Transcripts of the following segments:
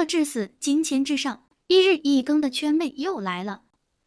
至死，金钱至上，一日一更的圈妹又来了。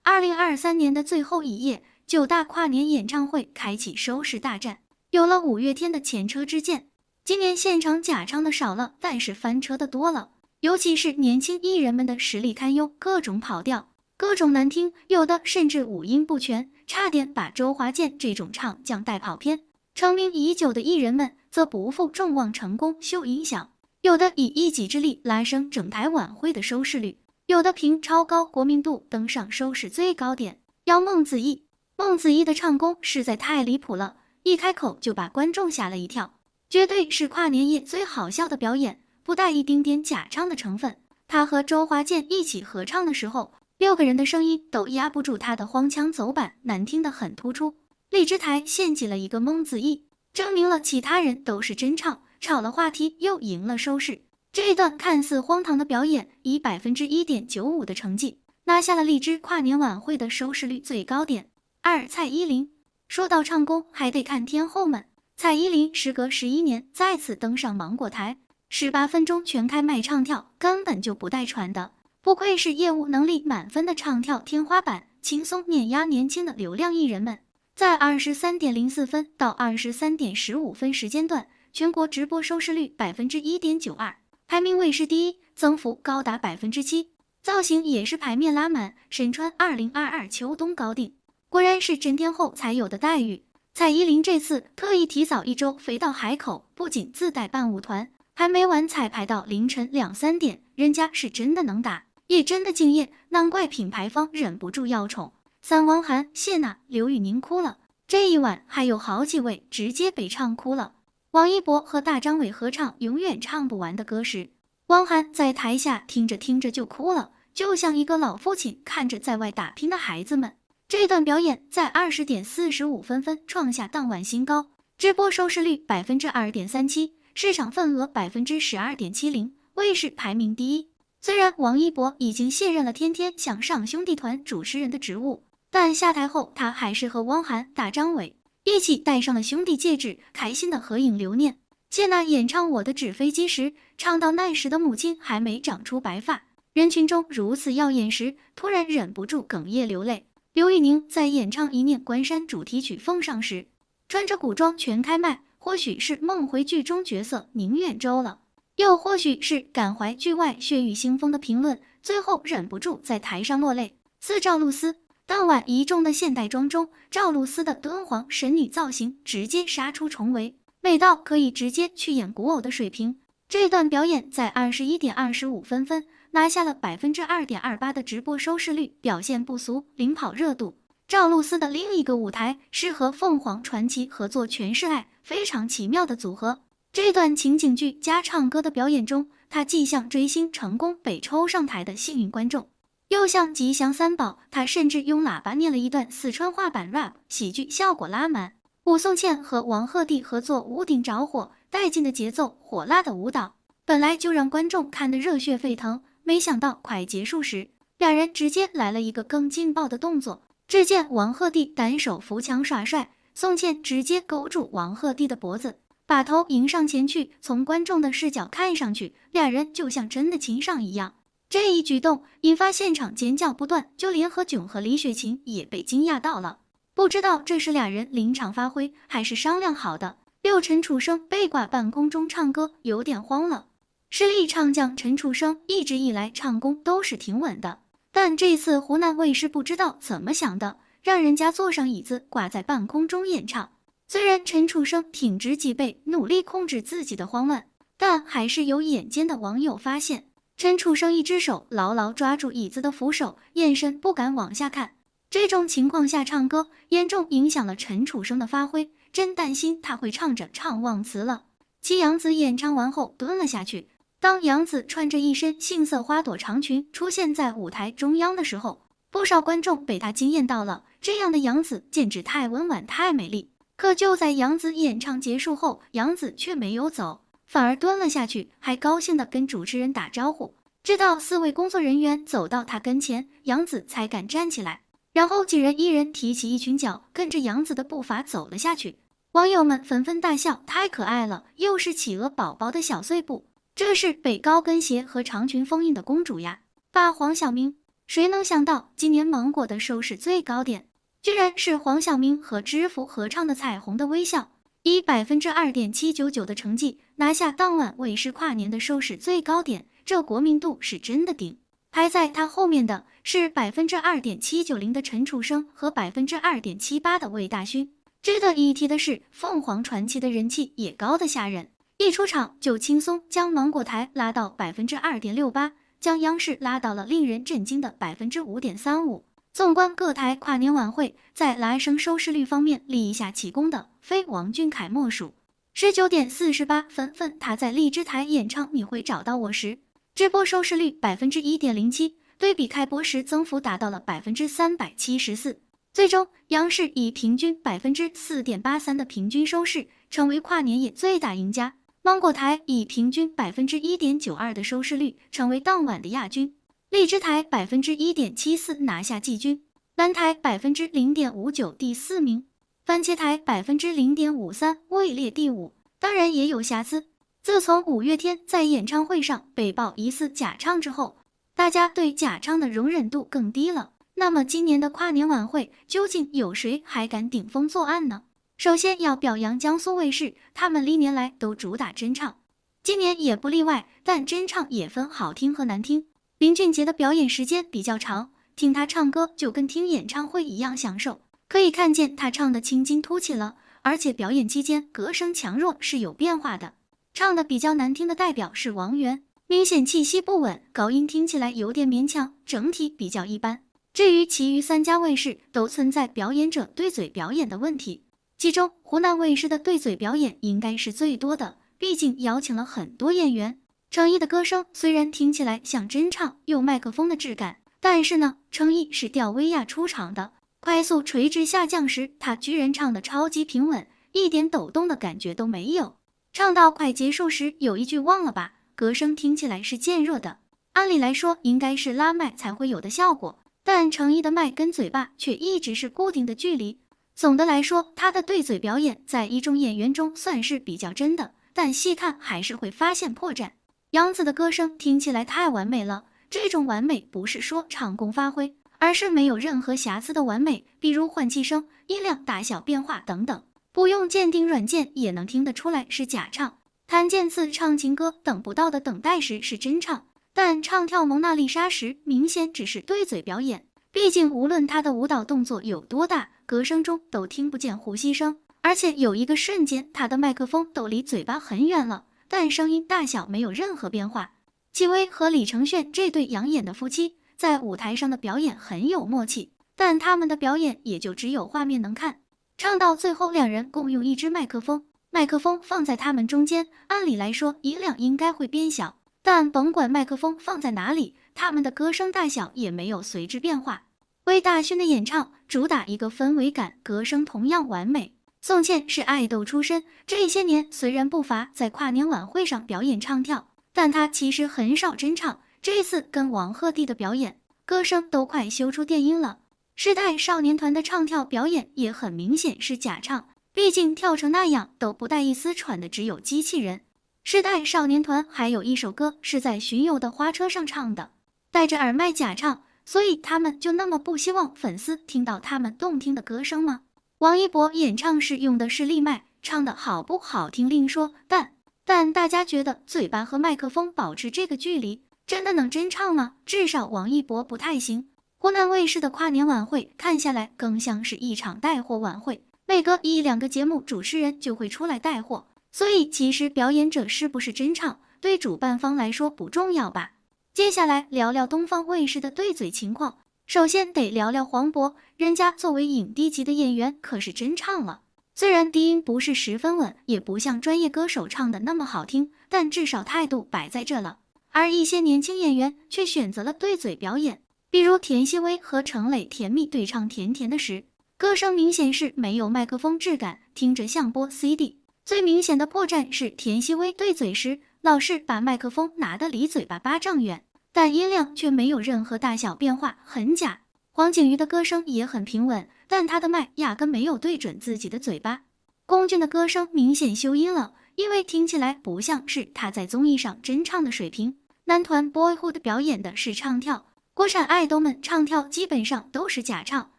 2023年的最后一夜，9大跨年演唱会开启收视大战，有了五月天的前车之鉴。今年现场假唱的少了，但是翻车的多了，尤其是年轻艺人们的实力堪忧，各种跑调，各种难听，有的甚至五音不全，差点把周华健这种唱将带跑偏。成名已久的艺人们则不负众望，成功秀音响，有的以一己之力拉升整台晚会的收视率，有的凭超高国民度登上收视最高点。要孟子义，孟子义的唱功实在太离谱了，一开口就把观众吓了一跳，绝对是跨年夜最好笑的表演，不带一丁点假唱的成分。他和周华健一起合唱的时候，6个人的声音都压不住他的荒腔走板，难听得很突出。荔枝台献祭了一个孟子义，证明了其他人都是真唱，炒了话题又赢了收视。这一段看似荒唐的表演，以1.95%的成绩拿下了荔枝跨年晚会的收视率最高点。2. 蔡依林。说到唱功，还得看天后们。蔡依林时隔11年再次登上芒果台，18分钟全开麦唱跳，根本就不带喘的，不愧是业务能力满分的唱跳天花板，轻松碾压年轻的流量艺人们。在23.04分到23.15分时间段，全国直播收视率1.92%，排名卫视第一，增幅高达7%。造型也是牌面拉满，身穿2022秋冬高定，果然是真天后才有的待遇。蔡依林这次特意提早1周飞到海口，不仅自带伴舞团，还每晚彩排到凌晨2、3点，人家是真的能打，也真的敬业，难怪品牌方忍不住要宠。3. 汪涵、谢娜、刘宇宁哭了，这一晚还有好几位直接被唱哭了。王一博和大张伟合唱永远唱不完的歌时，汪涵在台下听着听着就哭了，就像一个老父亲看着在外打拼的孩子们。这段表演在20.45分创下当晚新高，直播收视率2.37%，市场份额12.70%，卫视排名第一。虽然王一博已经卸任了天天向上兄弟团主持人的职务，但下台后他还是和汪涵、大张伟一起戴上了兄弟戒指，开心的合影留念。谢娜演唱《我的纸飞机》时，唱到那时的母亲还没长出白发，人群中如此耀眼时，突然忍不住哽咽流泪。刘宇宁在演唱《一念关山》主题曲《奉上》时，穿着古装全开麦，或许是梦回剧中角色宁远舟了，又或许是感怀剧外血雨腥风的评论，最后忍不住在台上落泪。4. 赵露思。当晚一众的现代装中，赵露思的敦煌神女造型直接杀出重围，美到可以直接去演古偶的水平。这段表演在21.25分拿下了2.28%的直播收视率，表现不俗，领跑热度。赵露思的另一个舞台是和凤凰传奇合作《全是爱》，非常奇妙的组合。这段情景剧加唱歌的表演中，她既像追星成功被抽上台的幸运观众，又像吉祥三宝，她甚至用喇叭念了一段四川话版 rap， 喜剧效果拉满。武颂倩和王鹤棣合作《屋顶着火》，带劲的节奏，火辣的舞蹈，本来就让观众看得热血沸腾，没想到快结束时，两人直接来了一个更劲爆的动作。只见王鹤棣单手扶墙耍帅，宋茜直接勾住王鹤棣的脖子，把头迎上前去，从观众的视角看上去，两人就像真的亲上一样。这一举动引发现场尖叫不断，就连何炅和李雪琴也被惊讶到了，不知道这是俩人临场发挥还是商量好的。6. 陈楚生被挂半空中唱歌有点慌了。实力唱将陈楚生一直以来唱功都是挺稳的，但这次湖南卫视不知道怎么想的，让人家坐上椅子挂在半空中演唱。虽然陈楚生挺直脊背，努力控制自己的慌乱，但还是有眼尖的网友发现，陈楚生一只手牢牢抓住椅子的扶手，眼神不敢往下看。这种情况下唱歌，严重影响了陈楚生的发挥，真担心他会唱着唱忘词了。7. 杨紫演唱完后蹲了下去。当杨紫穿着一身杏色花朵长裙出现在舞台中央的时候，不少观众被她惊艳到了，这样的杨紫简直太温婉太美丽。可就在杨紫演唱结束后，杨紫却没有走，反而蹲了下去，还高兴地跟主持人打招呼。直到4位工作人员走到她跟前，杨紫才敢站起来，然后几人一人提起一群脚，跟着杨紫的步伐走了下去。网友们纷纷大笑，太可爱了，又是企鹅宝宝的小碎步。这是北高跟鞋和长裙封印的公主呀，爸黄晓明。谁能想到今年芒果的收视最高点，居然是黄晓明和知府合唱的《彩虹的微笑》，以2.799%的成绩拿下当晚卫视跨年的收视最高点，这国民度是真的顶。排在他后面的是2.790%的陈楚生和2.78%的魏大勋。值得一提的是，凤凰传奇的人气也高得吓人，一出场就轻松将芒果台拉到2.68%，将央视拉到了令人震惊的5.35%。纵观各台跨年晚会，在拉升收视率方面立下奇功的，非王俊凯莫属。19.48分，他在荔枝台演唱《你会找到我》时，直播收视率1.07%，对比开播时增幅达到了374%。最终，央视以平均4.83%的平均收视，成为跨年夜最大赢家。芒果台以平均1.92%的收视率，成为当晚的亚军。荔枝台1.74%拿下季军，蓝台0.59%第4名，番茄台0.53%位列第5。当然也有瑕疵。自从五月天在演唱会上被曝疑似假唱之后，大家对假唱的容忍度更低了。那么今年的跨年晚会究竟有谁还敢顶风作案呢？首先要表扬江苏卫视，他们历年来都主打真唱，今年也不例外，但真唱也分好听和难听。林俊杰的表演时间比较长，听他唱歌就跟听演唱会一样享受，可以看见他唱的青筋凸起了，而且表演期间歌声强弱是有变化的。唱的比较难听的代表是王源，明显气息不稳，高音听起来有点勉强，整体比较一般。至于其余3家卫视都存在表演者对嘴表演的问题，其中湖南卫视的对嘴表演应该是最多的，毕竟邀请了很多演员。程毅的歌声虽然听起来像真唱，有麦克风的质感，但是呢，程毅是吊威亚出场的，快速垂直下降时，他居然唱得超级平稳，一点抖动的感觉都没有。唱到快结束时，有一句忘了吧，歌声听起来是渐弱的，按理来说应该是拉麦才会有的效果，但程毅的麦跟嘴巴却一直是固定的距离。总的来说，他的对嘴表演在一众演员中算是比较真的，但细看还是会发现破绽。杨紫的歌声听起来太完美了，这种完美不是说唱功发挥，而是没有任何瑕疵的完美，比如换气声、音量大小变化等等，不用鉴定软件也能听得出来是假唱。谭健次唱情歌等不到的等待时是真唱，但唱跳蒙娜丽莎时明显只是对嘴表演，毕竟无论他的舞蹈动作有多大，歌声中都听不见呼吸声，而且有一个瞬间他的麦克风都离嘴巴很远了，但声音大小没有任何变化。戚薇和李承铉这对养眼的夫妻在舞台上的表演很有默契，但他们的表演也就只有画面能看。唱到最后，两人共用一支麦克风，麦克风放在他们中间，按理来说音量应该会变小，但甭管麦克风放在哪里，他们的歌声大小也没有随之变化。魏大勋的演唱主打一个氛围感，歌声同样完美。宋茜是爱豆出身，这些年虽然不乏在跨年晚会上表演唱跳，但她其实很少真唱。这次跟王鹤棣的表演，歌声都快修出电音了。时代少年团的唱跳表演也很明显是假唱，毕竟跳成那样都不带一丝喘的只有机器人。时代少年团还有一首歌是在巡游的花车上唱的，戴着耳麦假唱，所以他们就那么不希望粉丝听到他们动听的歌声吗？王一博演唱时用的是立麦，唱的好不好听另说，但大家觉得嘴巴和麦克风保持这个距离，真的能真唱吗？至少王一博不太行。湖南卫视的跨年晚会看下来更像是一场带货晚会，每隔1-2个节目主持人就会出来带货，所以其实表演者是不是真唱，对主办方来说不重要吧。接下来聊聊东方卫视的对嘴情况。首先得聊聊黄渤，人家作为影帝级的演员可是真唱了，虽然低音不是十分稳，也不像专业歌手唱的那么好听，但至少态度摆在这了。而一些年轻演员却选择了对嘴表演，比如田曦薇和程磊甜蜜对唱甜甜的时，歌声明显是没有麦克风质感，听着像播 CD。最明显的破绽是田曦薇对嘴时，老是把麦克风拿得离嘴巴8丈远，但音量却没有任何大小变化，很假。黄景瑜的歌声也很平稳，但他的麦压根没有对准自己的嘴巴。龚俊的歌声明显修音了，因为听起来不像是他在综艺上真唱的水平。男团 Boyhood 表演的是唱跳，国产爱豆们唱跳基本上都是假唱，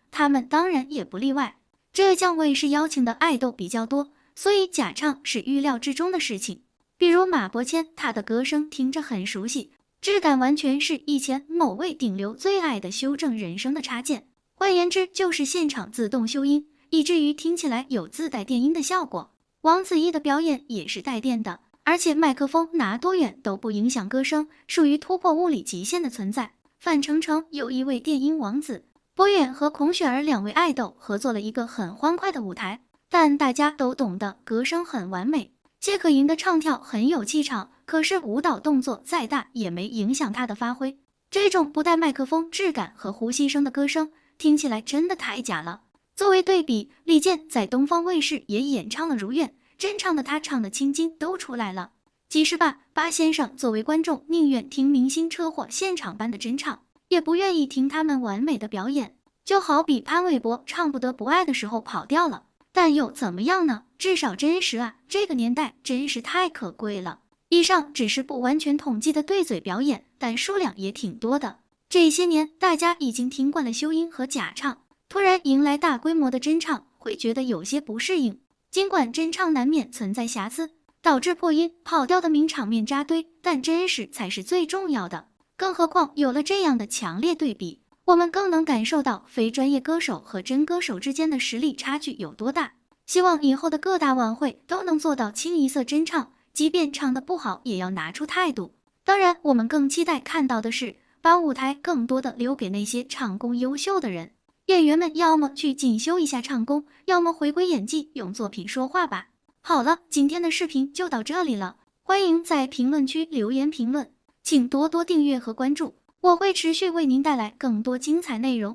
他们当然也不例外。浙江卫视邀请的爱豆比较多，所以假唱是预料之中的事情。比如马伯骞，他的歌声听着很熟悉，质感完全是以前某位顶流最爱的修正人声的插件，换言之就是现场自动修音，以至于听起来有自带电音的效果。王子异的表演也是带电的，而且麦克风拿多远都不影响歌声，属于突破物理极限的存在。范丞丞有一位电音王子，博远和孔雪儿两位爱豆合作了一个很欢快的舞台，但大家都懂得歌声很完美。谢可寅的唱跳很有气场，可是舞蹈动作再大也没影响他的发挥。这种不带麦克风质感和呼吸声的歌声，听起来真的太假了。作为对比，李健在东方卫视也演唱了《如愿》，真唱的他唱的青筋都出来了。即使八先生作为观众，宁愿听明星车祸现场般的真唱，也不愿意听他们完美的表演。就好比潘玮柏唱不得不爱的时候跑调了，但又怎么样呢？至少真实啊，这个年代真实太可贵了。以上只是不完全统计的对嘴表演，但数量也挺多的。这些年大家已经听惯了修音和假唱，突然迎来大规模的真唱，会觉得有些不适应。尽管真唱难免存在瑕疵，导致破音跑调的名场面扎堆，但真实才是最重要的。更何况有了这样的强烈对比，我们更能感受到非专业歌手和真歌手之间的实力差距有多大。希望以后的各大晚会都能做到清一色真唱，即便唱得不好也要拿出态度。当然，我们更期待看到的是，把舞台更多的留给那些唱功优秀的人。演员们要么去进修一下唱功，要么回归演技，用作品说话吧。好了，今天的视频就到这里了，欢迎在评论区留言评论，请多多订阅和关注，我会持续为您带来更多精彩内容。